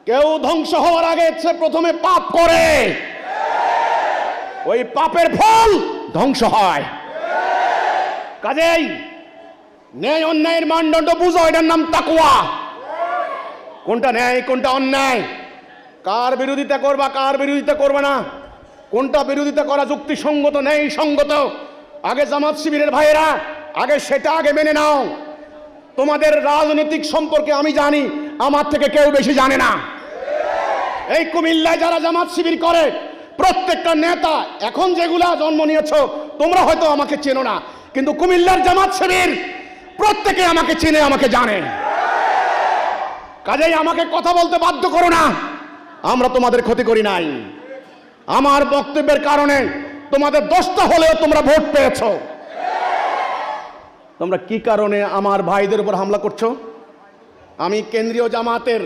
কেউ ধ্বংস হওয়ার আগে সে প্রথমে পাপ করে, ওই পাপের ফল ধ্বংস হয়। কাজেই ন্যায় অন্যায়ের মানদণ্ড বুঝো, এটার নাম তাকওয়া। কোনটা ন্যায় কোনটা অন্যায়, কার বিরোধিতা করবা কার বিরোধিতা করবে না, কোনটা বিরোধিতা করা যুক্তিসঙ্গত ন্যায় সঙ্গত, আগে জামাত শিবিরের ভাইয়েরা আগে সেটা আগে মেনে নাও। তোমাদের রাজনৈতিক সম্পর্কে আমি জানি, আমার থেকে কেউ বেশি জানে না। এই কুমিল্লায় যারা জামাত শিবির করে প্রত্যেকটা নেতা এখন যেগুলা জন্ম নিয়েছ, তোমরা হয়তো আমাকে চেনো না, কিন্তু কুমিল্লার জামাত শিবির প্রত্যেকে আমাকে চেনে, আমাকে জানে। কাজেই আমাকে কথা বলতে বাধ্য করো না, আমরা তোমাদের ক্ষতি করি নাই। আমার বক্তব্যের কারণে তোমাদের 10টা হলেও তোমরা ভোট পেয়েছ। তোমরা কি কারণে আমার ভাইদের উপর হামলা করছো? আমি কেন্দ্রীয় জামাতের